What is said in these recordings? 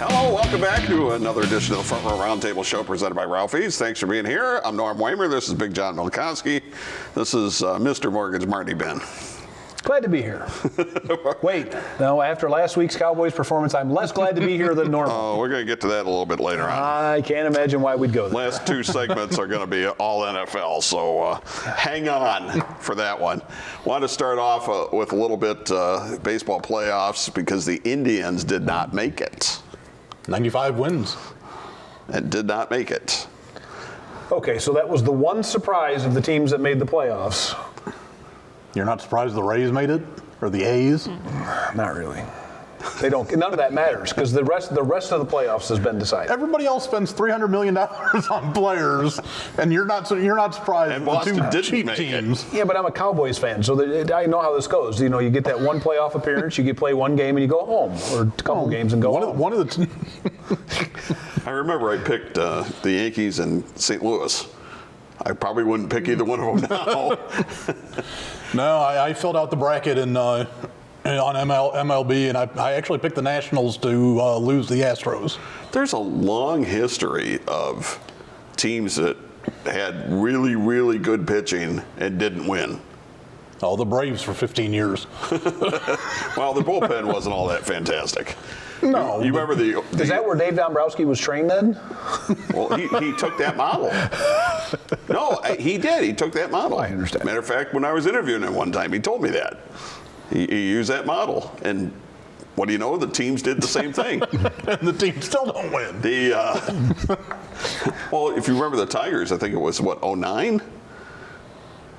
Hello, welcome back to another edition of the Front Row Roundtable show presented by Ralphie's. Thanks for being here. I'm Norm Wamer. This is Big John Malkoski. This is Mr. Mortgage Marty Bihn. Glad to be here. Wait, no, after last week's Cowboys performance, I'm less glad to be here than normal. Oh, we're going to get to that a little bit later on. I can't imagine why we'd go there. Last two segments are going to be all NFL, so hang on for that one. Want to start off with a little bit baseball playoffs because the Indians did not make it. 95 wins. And did not make it. Okay, so that was the one surprise of the teams that made the playoffs. You're not surprised the Rays made it? Or the A's? Not really. They don't. None of that matters because the rest of the playoffs has been decided. Everybody else spends $300 million on players, and you're not surprised. And Boston the two didn't cheap make teams. it. Yeah, but I'm a Cowboys fan, so I know how this goes. You know, you get that one playoff appearance, you get play one game, and you go home, or a couple games and go home. One of the I remember I picked the Yankees and St. Louis. I probably wouldn't pick either one of them now. No, I filled out the bracket on MLB, and I actually picked the Nationals to lose the Astros. There's a long history of teams that had really, really good pitching and didn't win. Oh, the Braves for 15 years. Well, the bullpen wasn't all that fantastic. No. You remember the Is that where Dave Dombrowski was trained then? Well, he took that model. No, he did. He took that model. I understand. Matter of fact, when I was interviewing him one time, he told me that. He used that model. And what do you know? The teams did the same thing. And the team still don't win. Well, if you remember the Tigers, I think it was, 09?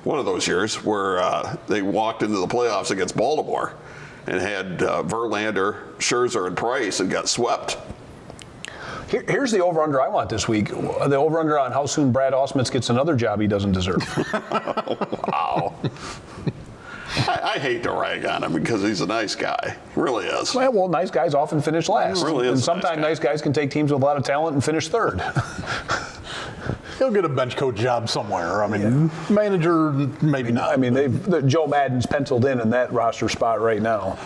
One of those years where they walked into the playoffs against Baltimore and had Verlander, Scherzer, and Price and got swept. Here's the over-under I want this week. The over-under on how soon Brad Ausmus gets another job he doesn't deserve. Wow. I hate to rag on him because he's a nice guy. He really is. Well, nice guys often finish last. He really is and a sometimes nice nice guys can take teams with a lot of talent and finish third. He'll get a bench coach job somewhere. I mean, manager, maybe not. I mean, Joe Madden's penciled in that roster spot right now.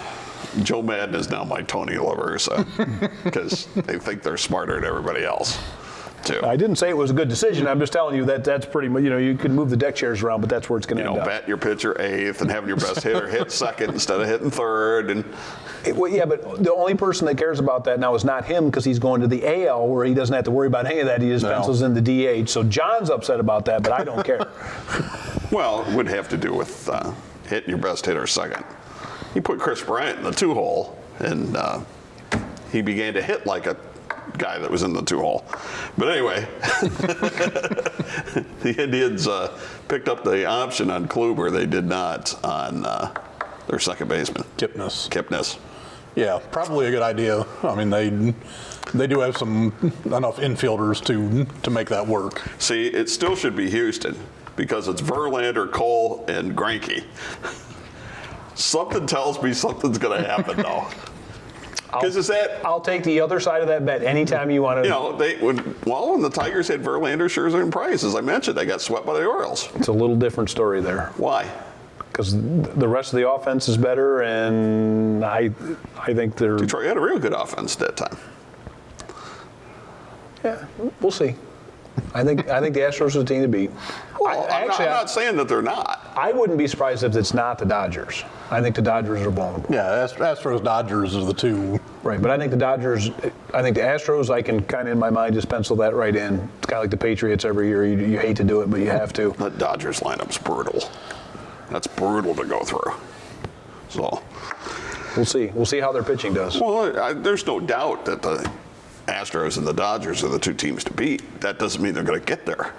Joe Madden is now my Tony LaVersa because they think they're smarter than everybody else, too. I didn't say it was a good decision. I'm just telling you that's pretty much, you can move the deck chairs around, but that's where it's going to end up. Bat your pitcher eighth and having your best hitter hit second instead of hitting third. And Yeah, but the only person that cares about that now is not him because he's going to the AL where he doesn't have to worry about any of that. He just pencils in the DH. So John's upset about that, but I don't care. Well, it would have to do with hitting your best hitter second. He put Chris Bryant in the two-hole, and he began to hit like a guy that was in the two-hole. But anyway, the Indians picked up the option on Kluber. They did not on their second baseman. Kipnis. Yeah, probably a good idea. I mean, they do have enough infielders to make that work. See, it still should be Houston because it's Verlander, Cole, and Greinke. Something tells me something's going to happen, though. Because I'll take the other side of that bet anytime you want to. When the Tigers had Verlander, Scherzer, and Price, as I mentioned, they got swept by the Orioles. It's a little different story there. Why? Because the rest of the offense is better, and I think they're. Detroit had a real good offense at that time. Yeah, we'll see. I think the Astros are the team to beat. Well, I'm not saying that they're not. I wouldn't be surprised if it's not the Dodgers. I think the Dodgers are vulnerable. Yeah, Astros, Dodgers are the two. Right, but I think the Astros, I can kind of in my mind just pencil that right in. It's kind of like the Patriots every year. You hate to do it, but you have to. The Dodgers lineup's brutal. That's brutal to go through. So we'll see. We'll see how their pitching does. Well, there's no doubt that the Astros and the Dodgers are the two teams to beat. That doesn't mean they're going to get there.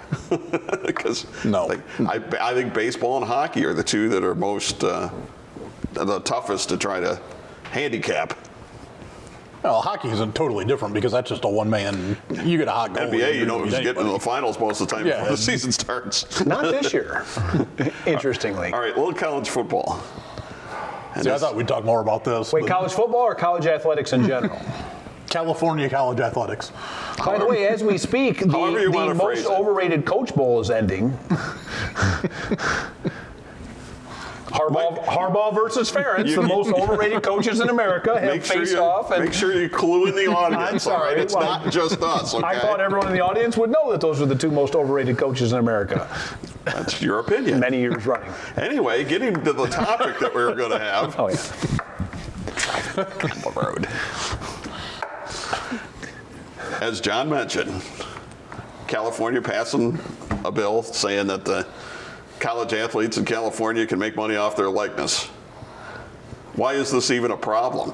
Because I think baseball and hockey are the two that are most the toughest to try to handicap. Well, hockey isn't totally different because that's just a one-man. You get a hot goalie. NBA, who's getting to the finals most of the time before the season starts. Not this year, interestingly. All right, a little college football. See, I thought we'd talk more about this. Wait, college football or college athletics in general? California college athletics. By the way, as we speak, the most overrated Coach Bowl is ending. Harbaugh versus Ferentz, the most overrated coaches in America, have faced off. Make sure you clue in the audience. I'm sorry. All right? It's not just us, okay? I thought everyone in the audience would know that those are the two most overrated coaches in America. That's your opinion. Many years running. Anyway, getting to the topic that we were going to have. Oh, yeah. Driving down the road. As John mentioned, California passing a bill saying that the college athletes in California can make money off their likeness. Why is this even a problem?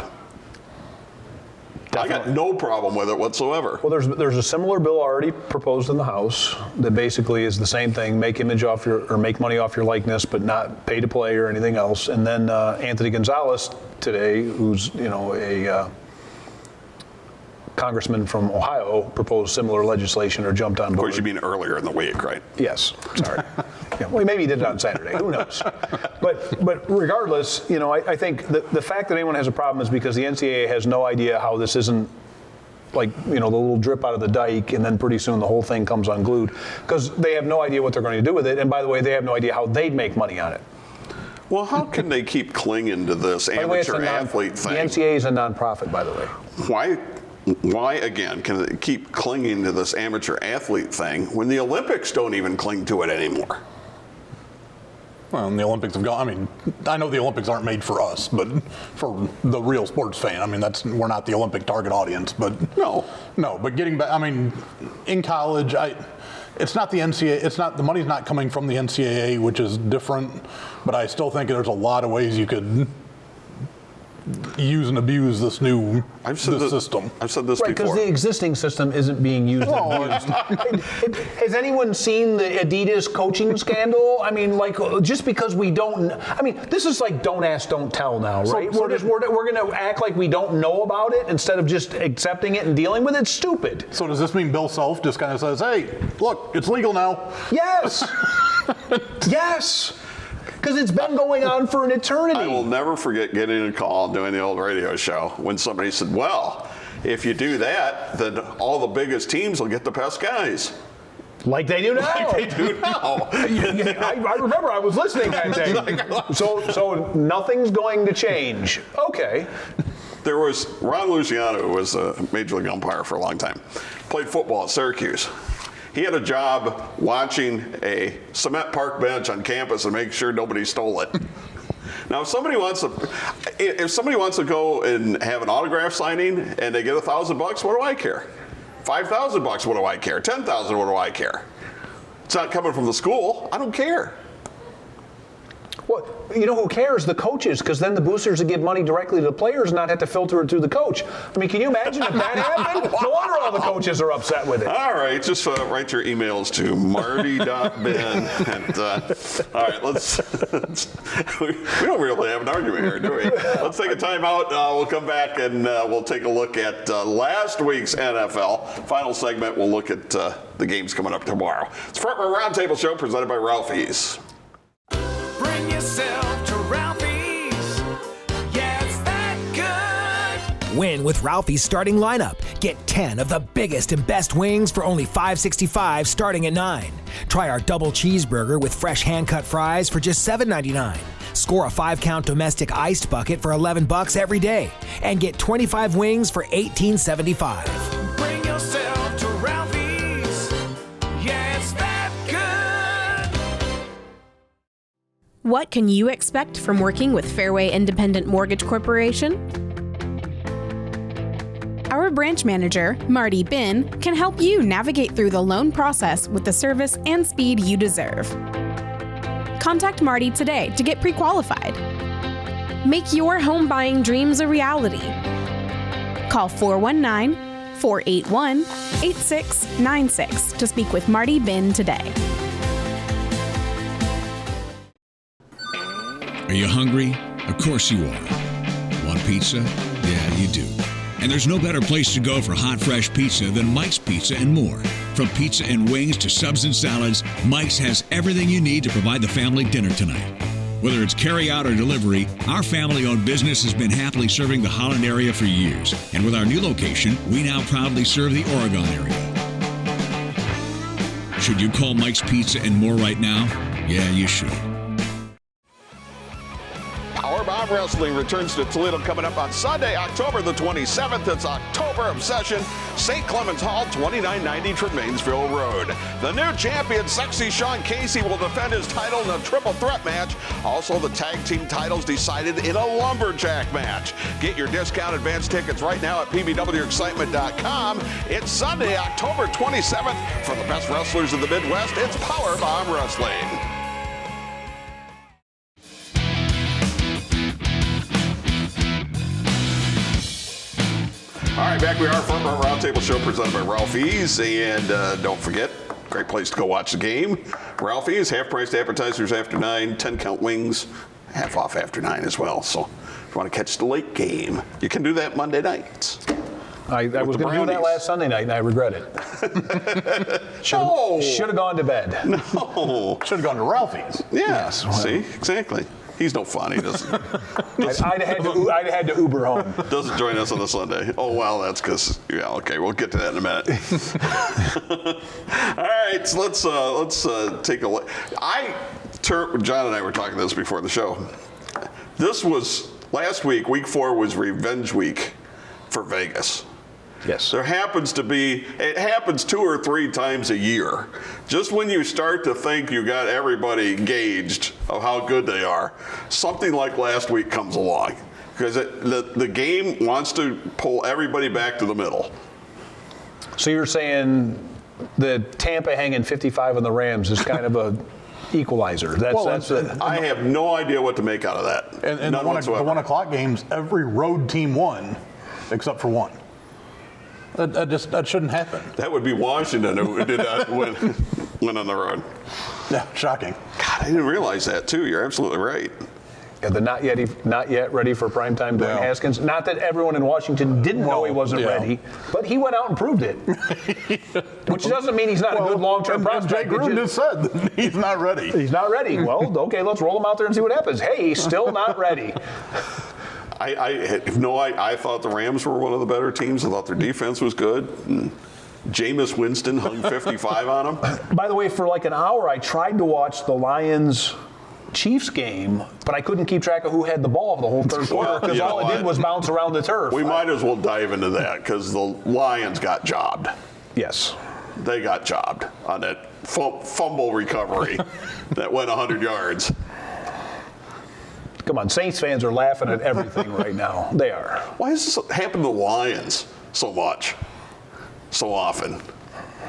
Definitely. I got no problem with it whatsoever. Well, there's a similar bill already proposed in the House that basically is the same thing: make money off your likeness, but not pay to play or anything else. And then Anthony Gonzalez today, who's a congressman from Ohio, proposed similar legislation or jumped on board. Of course, you mean earlier in the week, right? Yes. Sorry. Yeah, well, maybe he did it on Saturday. Who knows? But regardless, I think the fact that anyone has a problem is because the NCAA has no idea how this isn't like, the little drip out of the dike, and then pretty soon the whole thing comes unglued, because they have no idea what they're going to do with it. And by the way, they have no idea how they'd make money on it. Well, how can they keep clinging to this amateur athlete thing? The NCAA is a nonprofit, by the way. Why again can they keep clinging to this amateur athlete thing when the Olympics don't even cling to it anymore? Well, and the Olympics have gone. I mean, I know the Olympics aren't made for us, but for the real sports fan, I mean, we're not the Olympic target audience. But no. But getting back, I mean, in college, it's not the NCAA. It's not, the money's not coming from the NCAA, which is different. But I still think there's a lot of ways you could use and abuse this new system. I've said this before. Right, because the existing system isn't being used and abused. Has anyone seen the Adidas coaching scandal? I mean, just because we don't, this is like don't ask, don't tell now, right? We're going to act like we don't know about it instead of just accepting it and dealing with it. It's stupid. So does this mean Bill Self just kind of says, hey, look, it's legal now? Yes. Yes. Because it's been going on for an eternity. I will never forget getting a call doing the old radio show when somebody said, well, if you do that, then all the biggest teams will get the best guys. Like they do now. Like they do now. I remember I was listening that day. So nothing's going to change. Okay. There was Ron Luciano, who was a major league umpire for a long time, played football at Syracuse. He had a job watching a cement park bench on campus and make sure nobody stole it. Now, if somebody wants to go and have an autograph signing and they get $1,000, what do I care? $5,000, what do I care? $10,000, what do I care? It's not coming from the school. I don't care. Well, who cares? The coaches, because then the boosters would give money directly to the players and not have to filter it through the coach. I mean, can you imagine if that happened? No wonder all the coaches are upset with it. All right, just write your emails to marty.bihn. All right, we don't really have an argument here, do we? Let's take a time out. We'll come back and we'll take a look at last week's NFL. Final segment, we'll look at the games coming up tomorrow. It's Front Row Roundtable Show presented by Ralphie's. Bring yourself to Ralphie's. Yeah, it's that good. Win with Ralphie's starting lineup. Get 10 of the biggest and best wings for only $5.65 starting at $9. Try our double cheeseburger with fresh hand-cut fries for just $7.99. Score a 5-count domestic iced bucket for $11 every day. And get 25 wings for $18.75. Bring yourself to Ralphie's. Yeah, it's that good. What can you expect from working with Fairway Independent Mortgage Corporation? Our branch manager, Marty Bihn, can help you navigate through the loan process with the service and speed you deserve. Contact Marty today to get pre-qualified. Make your home buying dreams a reality. Call 419-481-8696 to speak with Marty Bihn today. Are you hungry? Of course you are. Want pizza? Yeah, you do. And there's no better place to go for hot, fresh pizza than Mike's Pizza and More. From pizza and wings to subs and salads, Mike's has everything you need to provide the family dinner tonight. Whether it's carry-out or delivery, our family-owned business has been happily serving the Holland area for years. And with our new location, we now proudly serve the Oregon area. Should you call Mike's Pizza and More right now? Yeah, you should. Arm Wrestling returns to Toledo coming up on Sunday, October the 27th. It's October Obsession, St. Clements Hall, 2990 Tremainsville Road. The new champion, Sexy Sean Casey, will defend his title in a triple threat match. Also, the tag team titles decided in a lumberjack match. Get your discount advance tickets right now at pbwexcitement.com. It's Sunday, October 27th. For the best wrestlers in the Midwest, it's Powerbomb Wrestling. All right, back we are from our Roundtable show presented by Ralphie's. And don't forget, great place to go watch the game. Ralphie's, half-priced appetizers after 9, 10-count wings, half off after 9 as well. So if you want to catch the late game, you can do that Monday nights. I was going to do that last Sunday night, and I regret it. Should have gone to bed. No. Should have gone to Ralphie's. Yes, well. See, exactly. He's no fun. He doesn't. I'd have had to Uber home. Doesn't join us on a Sunday. Oh, well, that's because, yeah, okay, we'll get to that in a minute. All right, so let's take a look. John and I were talking this before the show. This was, last week, week 4 was revenge week for Vegas. Yes. It happens 2 or 3 times a year. Just when you start to think you got everybody gauged of how good they are, something like last week comes along. Because the game wants to pull everybody back to the middle. So you're saying the Tampa hanging 55 on the Rams is kind of a equalizer. I have no idea what to make out of that. And the 1 o'clock games, every road team won except for one. That shouldn't happen. That would be Washington who did not win on the road. Yeah, shocking. God, I didn't realize that too. You're absolutely right. Yeah, the not yet ready for primetime Dwayne Haskins. Not that everyone in Washington didn't know he wasn't ready, but he went out and proved it. Which doesn't mean he's not a good long-term prospect. Jake Gruden just said that he's not ready. He's not ready. Well, okay, let's roll him out there and see what happens. Hey, he's still not ready. I thought the Rams were one of the better teams. I thought their defense was good. And Jameis Winston hung 55 on them. By the way, for like an hour, I tried to watch the Lions-Chiefs game, but I couldn't keep track of who had the ball for the whole third quarter because all it did was bounce around the turf. We might as well dive into that because the Lions got jobbed. Yes. They got jobbed on that fumble recovery that went 100 yards. Come on, Saints fans are laughing at everything right now. They are. Why does this happen to the Lions so much, so often?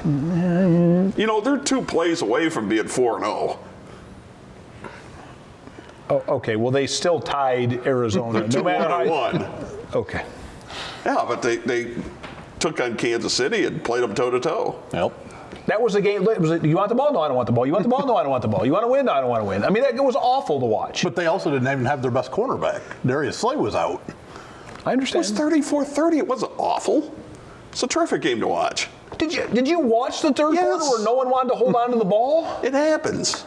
You know, they're 2 plays away from being 4-0. Oh, okay, well, they still tied Arizona. No matter how won. Okay. Yeah, but they took on Kansas City and played them toe-to-toe. Yep. That was the game. You want the ball? No, I don't want the ball. You want the ball? No, I don't want the ball. You want to win? No, I don't want to win. I mean, it was awful to watch. But they also didn't even have their best cornerback. Darius Slay was out. I understand. It was 34-30. It wasn't awful. It's a terrific game to watch. Did you watch the third quarter where no one wanted to hold on to the ball? It happens.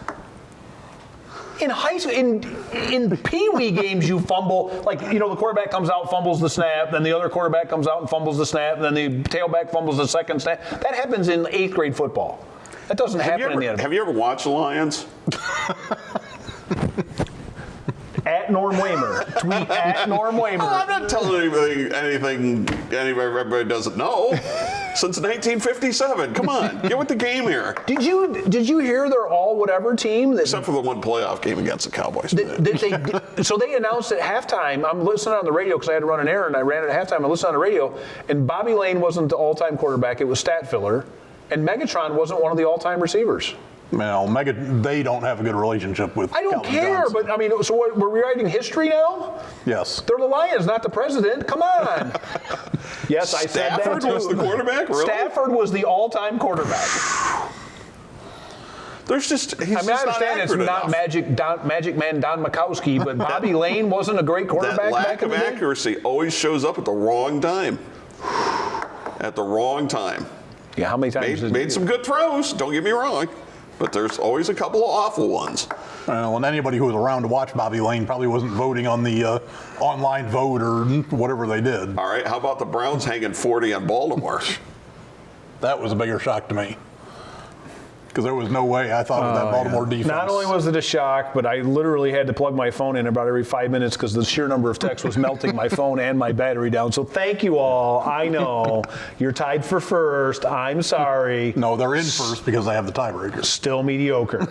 In high school, in pee-wee games, you fumble, like, the quarterback comes out, fumbles the snap, then the other quarterback comes out and fumbles the snap, and then the tailback fumbles the second snap. That happens in 8th grade football. That doesn't happen in the NFL. Have you ever watched the Lions? At Norm Wamer. Tweet at Norm Wamer. Oh, I'm not telling anything everybody doesn't know. Since 1957. Come on, get with the game here. Did you hear they're all whatever team? Except for the one playoff game against the Cowboys. So they announced at halftime, I'm listening on the radio because I had to run an errand. I ran it at halftime. I listened on the radio, and Bobby Lane wasn't the all-time quarterback. It was stat filler. And Megatron wasn't one of the all-time receivers. Well, they don't have a good relationship with I don't Calvin care, Johnson. but I mean, so what, we're rewriting history now? Yes. They're the Lions, not the president. Come on. Yes, I said that too. Stafford was the quarterback? Really? Stafford was the all-time quarterback. There's just, I understand it's not Magic Man Don Malkoski, but Bobby Lane wasn't a great quarterback. That lack of accuracy always shows up at the wrong time. At the wrong time. Yeah, how many times? Made some good throws, don't get me wrong, but there's always a couple of awful ones. Well, and anybody who was around to watch Bobby Lane probably wasn't voting on the online vote or whatever they did. All right, how about the Browns hanging 40 on Baltimore? That was a bigger shock to me. Because there was no way I thought of that Baltimore defense. Not only was it a shock, but I literally had to plug my phone in about every 5 minutes because the sheer number of texts was melting my phone and my battery down. So thank you all. I know you're tied for first. I'm sorry. No, they're in first because they have the tiebreaker. Still mediocre.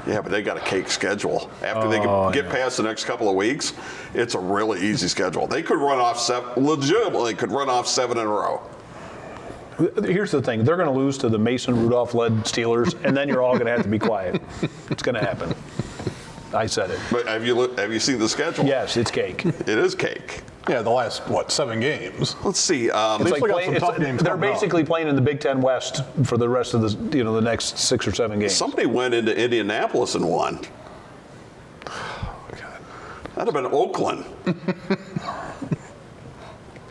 Yeah, but they got a cake schedule. After they get past the next couple of weeks, it's a really easy schedule. They could run off legitimately could run off 7 in a row. Here's the thing. They're going to lose to the Mason Rudolph-led Steelers, and then you're all going to have to be quiet. It's going to happen. I said it. But have you seen the schedule? Yes, it's cake. It is cake. Yeah, the last, 7 games? Let's see. They're basically playing in the Big Ten West for the rest of the next 6 or 7 games. Somebody went into Indianapolis and won. Oh, God. That'd have been Oakland.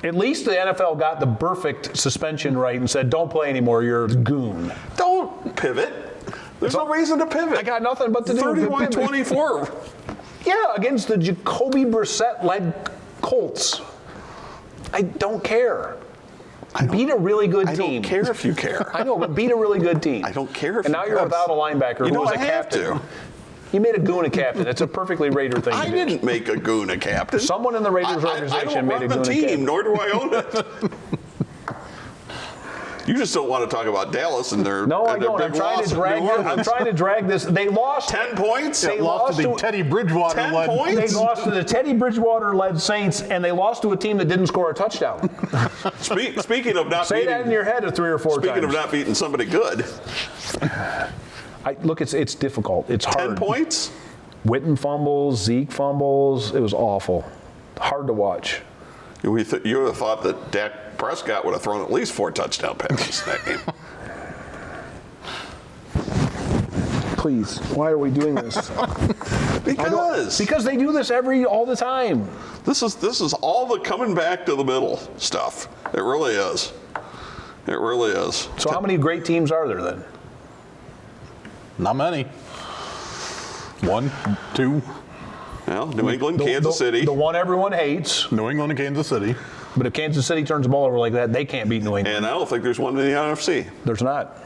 At least the NFL got the perfect suspension right and said, don't play anymore, you're a goon. Don't pivot. There's no reason to pivot. I got nothing but to do 31-24. Yeah, against the Jacoby Brissett-led Colts. I don't care. Beat a really good team. I don't care if you care. I know, but beat a really good team. I don't care if and now you're without a linebacker who was a captain. You made a goon a captain. It's a perfectly Raider thing to do. I didn't make a goon a captain. Someone in the Raiders organization made a goon a captain. I don't run the team, nor do I own it. You just don't want to talk about Dallas and their No, I and their don't. big loss in New I'm trying to drag this. They lost 10 points. They lost to the Teddy Bridgewater 10 led. points? They lost to the Teddy Bridgewater-led Saints, and they lost to a team that didn't score a touchdown. Speaking of not Say beating, that in your head 3 or 4 times. Speaking of not beating somebody good. Look, it's difficult. It's hard. 10 points? Witten fumbles, Zeke fumbles. It was awful. Hard to watch. You would have thought that Dak Prescott would have thrown at least 4 touchdown passes that game. Please, why are we doing this? Because they do this all the time. This is all the coming back to the middle stuff. It really is. It really is. So how many great teams are there then? Not many. 1, 2. Well, New England, Kansas City. The one everyone hates. New England and Kansas City. But if Kansas City turns the ball over like that, they can't beat New England. And I don't think there's one in the NFC. There's not.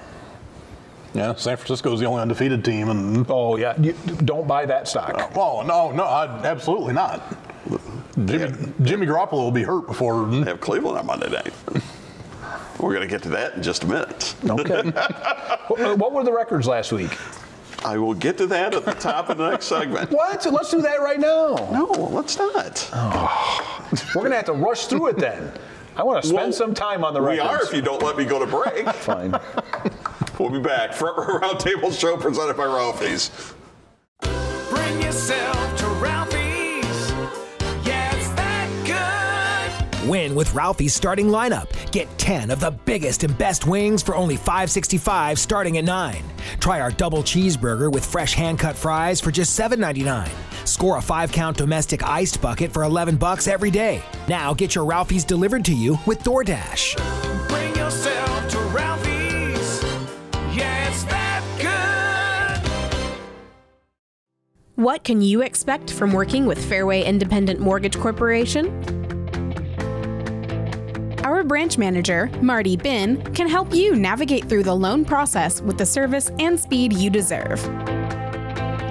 Yeah, San Francisco's the only undefeated team. And oh, yeah. Don't buy that stock. Oh, no, absolutely not. Jimmy Garoppolo will be hurt before. They have Cleveland on Monday night. We're going to get to that in just a minute. Okay. What were the records last week? I will get to that at the top of the next segment. What? Let's do that right now. No, let's not. Oh. We're going to have to rush through it then. I want to spend some time on the records. We are if you don't let me go to break. Fine. We'll be back. Roundtable show presented by Ralphie's. Bring yourself to Ralphie's. Yeah, it's that good. Win with Ralphie's starting lineup. Get 10 of the biggest and best wings for only $5.65 starting at $9. Try our double cheeseburger with fresh hand-cut fries for just $7.99. Score a 5-count domestic iced bucket for $11 every day. Now get your Ralphie's delivered to you with DoorDash. Bring yourself to Ralphie's. Yeah, it's that good. What can you expect from working with Fairway Independent Mortgage Corporation? Our branch manager, Marty Bihn, can help you navigate through the loan process with the service and speed you deserve.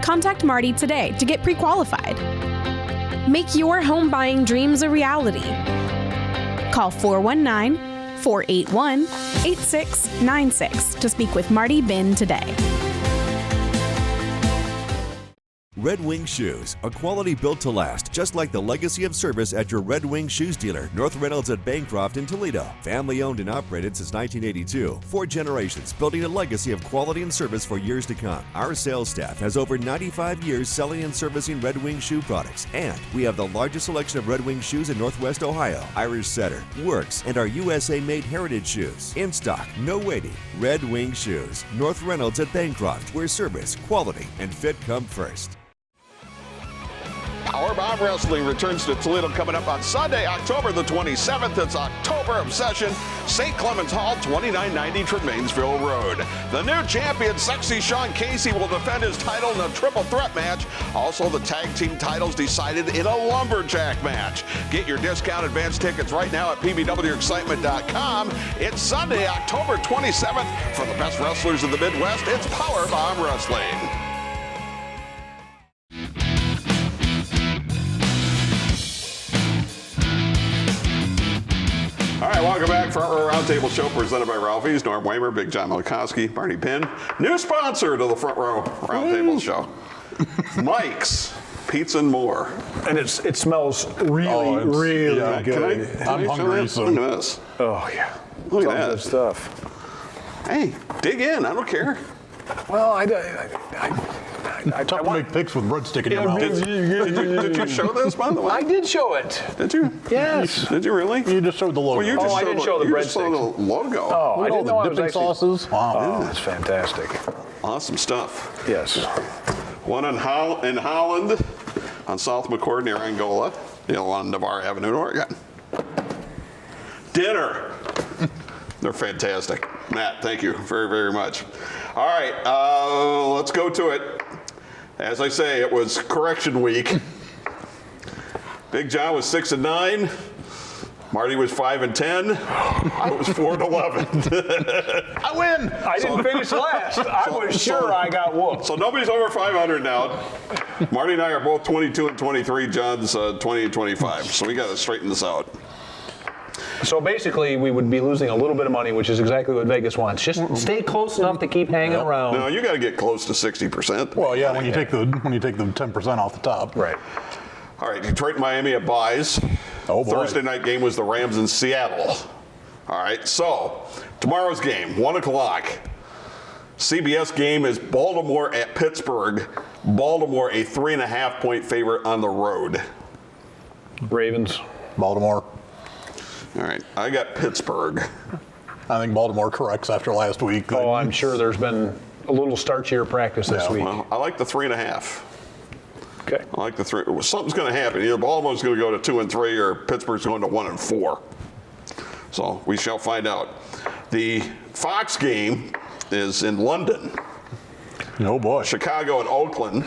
Contact Marty today to get pre-qualified. Make your home buying dreams a reality. Call 419-481-8696 to speak with Marty Bihn today. Red Wing Shoes, a quality built to last, just like the legacy of service at your Red Wing Shoes dealer, North Reynolds at Bancroft in Toledo. Family owned and operated since 1982. 4 generations building a legacy of quality and service for years to come. Our sales staff has over 95 years selling and servicing Red Wing shoe products, and we have the largest selection of Red Wing shoes in Northwest Ohio. Irish Setter, Works, and our USA-made heritage shoes. In stock, no waiting. Red Wing Shoes, North Reynolds at Bancroft, where service, quality, and fit come first. Power Bomb Wrestling returns to Toledo coming up on Sunday, October the 27th. It's October Obsession, St. Clements Hall, 2990 Tremainsville Road. The new champion, Sexy Sean Casey, will defend his title in a triple threat match. Also, the tag team titles decided in a lumberjack match. Get your discount advance tickets right now at pbwexcitement.com. It's Sunday, October 27th. For the best wrestlers in the Midwest, it's Power Bomb Wrestling. All right, welcome back for our Roundtable show presented by Ralphie's. Norm Wamer, Big John Malkoski, Marty Bihn. New sponsor to the Front Row Roundtable show. Mike's Pizza and More. And it smells really good. I'm hungry, so. Look at this. Oh, yeah. Look at Good that. stuff. Hey, dig in. I don't care. Well, I Tough to make picks with breadstick in your mouth. Did you show this, by the way? I did show it. Did you? Yes. Did you really? You just showed the logo. Well, you just I didn't show the you just showed breadsticks. the logo. Oh, I didn't know the I was dipping actually... sauces. Wow. Oh, that's fantastic. Awesome stuff. Yes. One in Holland, on South McCord near Angola, the other one on Navarre Avenue in Oregon. Dinner. They're fantastic. Matt, thank you very, very much. All right, let's go to it. As I say, it was correction week. Big John was 6-9. Marty was 5-10. I was 4-11. I win. I didn't finish last. I was sure I got whooped. So nobody's over 500 now. Marty and I are both 22 and 23. John's 20 and 25. So we got to straighten this out. So basically, we would be losing a little bit of money, which is exactly what Vegas wants. Just stay close enough to keep hanging around. No, you got to get close to 60%. Well, yeah, when you take the 10% off the top. Right. All right, Detroit and Miami at buys. Oh, boy. Thursday night game was the Rams in Seattle. All right, so tomorrow's game, 1 o'clock. CBS game is Baltimore at Pittsburgh. Baltimore a 3.5-point favorite on the road. Ravens. Baltimore. All right, I got Pittsburgh. I think Baltimore corrects after last week. Oh, I'm sure there's been a little starchier practice this week. Well, I like the 3.5. Okay. I like the 3. Something's going to happen. Either Baltimore's going to go to 2 and 3, or Pittsburgh's going to 1 and 4. So we shall find out. The Fox game is in London. Oh boy. Chicago and Oakland.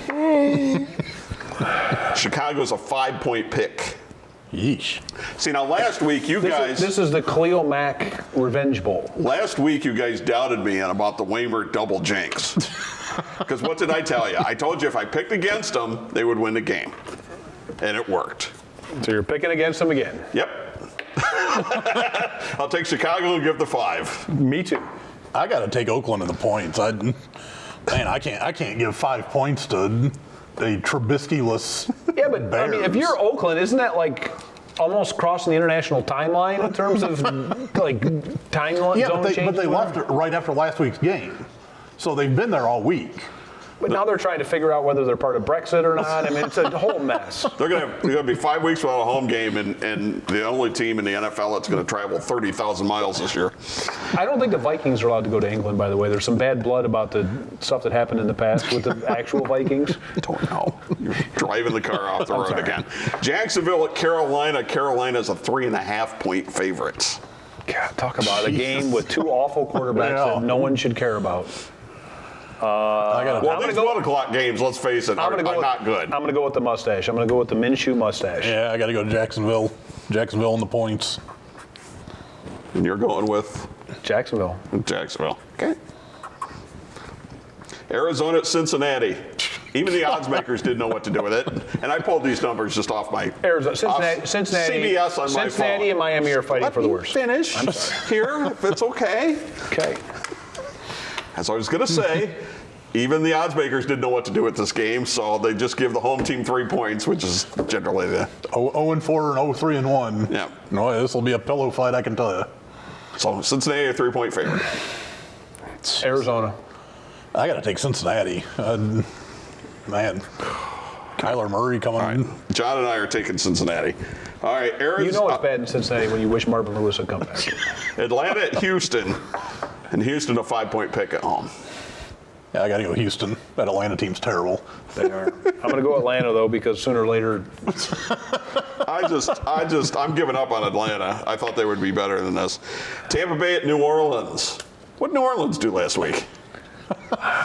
Chicago's a 5-point pick. Yeesh. See, now last week you guys. This is the Cleo Mack Revenge Bowl. Last week you guys doubted me on about the Wamer double jinx. Because what did I tell you? I told you if I picked against them, they would win the game. And it worked. So you're picking against them again. Yep. I'll take Chicago and give the 5. Me too. I got to take Oakland in the points. I can't give 5 points to a Trubisky-less. Yeah, but Bears. I mean, if you're Oakland, isn't that like almost crossing the international timeline in terms of like time zone change? But they left right after last week's game, so they've been there all week. But now they're trying to figure out whether they're part of Brexit or not. I mean, it's a whole mess. They're going to be 5 weeks without a home game, and the only team in the NFL that's going to travel 30,000 miles this year. I don't think the Vikings are allowed to go to England, by the way. There's some bad blood about the stuff that happened in the past with the actual Vikings. Don't know. You're driving the car off the road again. Jacksonville at Carolina. Carolina's a 3.5-point favorite. God, talk about a game with 2 awful quarterbacks Yeah. that no one should care about. Well, these 1 o'clock games, let's face it, are not good. I'm going to go with the mustache. I'm going to go with the Minshew mustache. Yeah, I got to go to Jacksonville. Jacksonville in the points. And you're going with? Jacksonville. Jacksonville. Okay. Arizona at Cincinnati. Even the odds makers didn't know what to do with it. And I pulled these numbers just off my Arizona, Cincinnati, CBS on my phone. Cincinnati and Miami are fighting for the worst. Finish here, if it's okay. Okay. As I was going to say, even the odds makers didn't know what to do with this game, so they just give the home team 3 points, which is generally the 0-4 and 0-3-1. Yeah. No, this will be a pillow fight, I can tell you. So Cincinnati a 3-point favorite. Arizona. I got to take Cincinnati. Man, Kyler Murray coming. All right. John and I are taking Cincinnati. All right, Arizona. You know it's bad in Cincinnati when you wish Marvin Lewis would come back. Atlanta at Houston. And Houston a 5-point pick at home. Yeah, I got to go Houston. That Atlanta team's terrible. They are. I'm going to go Atlanta, though, because sooner or later. I'm giving up on Atlanta. I thought they would be better than this. Tampa Bay at New Orleans. What did New Orleans do last week?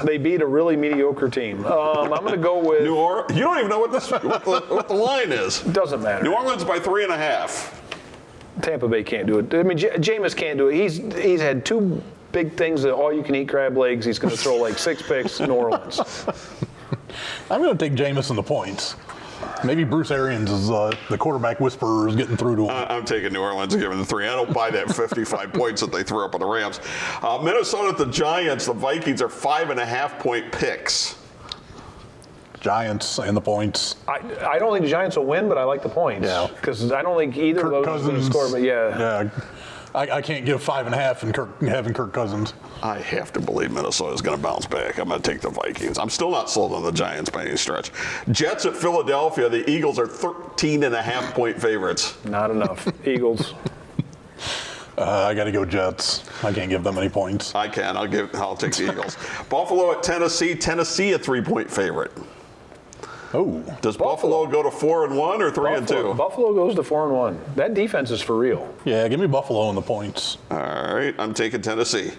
They beat a really mediocre team. I'm going to go with You don't even know what the line is. Doesn't matter. New Orleans by 3.5. Tampa Bay can't do it. I mean, Jameis can't do it. He's had 2 big things that all-you-can-eat crab legs. He's going to throw like 6 picks in New Orleans. I'm going to take Jameis in the points. Maybe Bruce Arians is the quarterback whisperer is getting through to him. I'm taking New Orleans and giving the 3. I don't buy that 55 points that they threw up on the Rams. Minnesota at the Giants. The Vikings are 5.5-point picks. Giants and the points. I don't think the Giants will win, but I like the points. Yeah. Because I don't think either of those is going to score. But Yeah. I can't give 5.5 and having Kirk Cousins. I have to believe Minnesota's going to bounce back. I'm going to take the Vikings. I'm still not sold on the Giants by any stretch. Jets at Philadelphia. The Eagles are 13.5-point favorites. Not enough. Eagles. I got to go Jets. I can't give them any points. I can. I'll take the Eagles. Buffalo at Tennessee. Tennessee a 3-point favorite. Oh. Does Buffalo go to 4-1 or 3-2? Buffalo goes to 4-1. That defense is for real. Yeah, give me Buffalo in the points. All right, I'm taking Tennessee.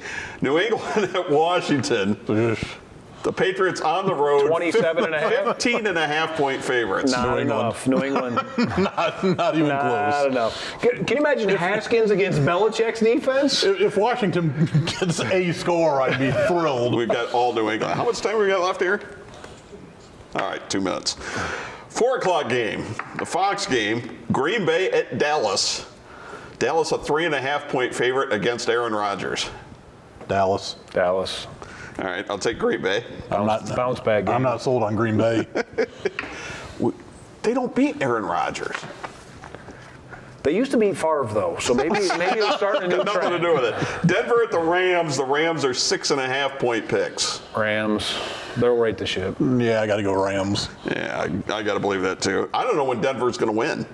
New England at Washington. The Patriots on the road. 27.5. 15.5-point favorites. Not enough. New England. not even close. Not enough. Can you imagine Haskins against Belichick's defense? If Washington gets a score, I'd be thrilled. We've got all New England. How much time we got left here? All right, 2 minutes. 4 o'clock game, the Fox game, Green Bay at Dallas. Dallas a 3.5-point favorite against Aaron Rodgers. Dallas. All right, I'll take Green Bay. Bounce back game. I'm not sold on Green Bay. They don't beat Aaron Rodgers. They used to beat Favre, though, so maybe it's starting a new Nothing trend. to do with it. Denver at the Rams. The Rams are 6.5-point picks. Rams. They'll right the ship. Yeah, I got to go Rams. Yeah, I got to believe that, too. I don't know when Denver's going to win.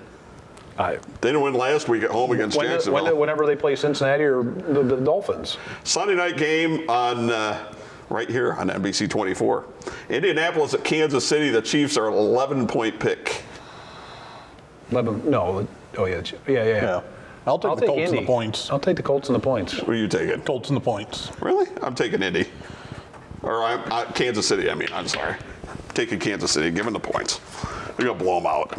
They didn't win last week at home against Jacksonville. Whenever they play Cincinnati or the Dolphins. Sunday night game on right here on NBC 24. Indianapolis at Kansas City. The Chiefs are an 11-point pick. 11? No. Oh, yeah. Yeah. I'll take the Colts and the points. I'll take the Colts and the points. What are you taking? Colts and the points. Really? I'm taking Indy. Or Kansas City, I'm sorry. Taking Kansas City, giving the points. They're going to blow them out.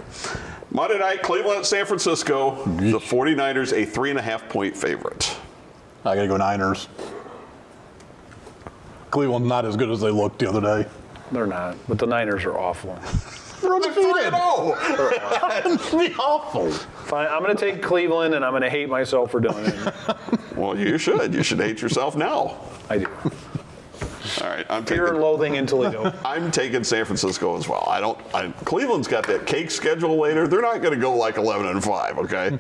Monday night, Cleveland at San Francisco. The 49ers, a 3.5-point favorite. I got to go Niners. Cleveland's not as good as they looked the other day. They're not, but the Niners are awful. They're undefeated. Be awful. Fine, I'm going to take Cleveland, and I'm going to hate myself for doing it. Well, you should. You should hate yourself now. I do. All right, Fear and loathing in Toledo. I'm taking San Francisco as well. Cleveland's got that cake schedule later. They're not going to go like 11-5, okay?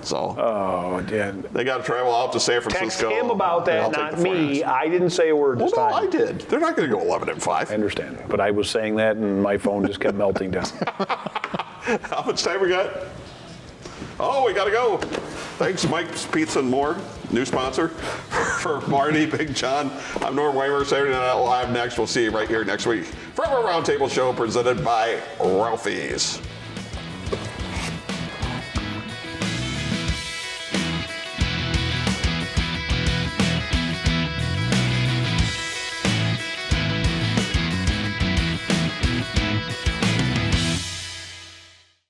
So. Oh, yeah. They got to travel out to San Francisco. Text him about that, not me. I didn't say a word this time. No, I did. They're not going to go 11-5. I understand, but I was saying that, and my phone just kept melting down. How much time we got? Oh, we got to go. Thanks, Mike's Pizza and More, new sponsor for Marty, Big John. I'm Norm Wamer. Saturday Night Live next. We'll see you right here next week for our Roundtable show presented by Ralphie's.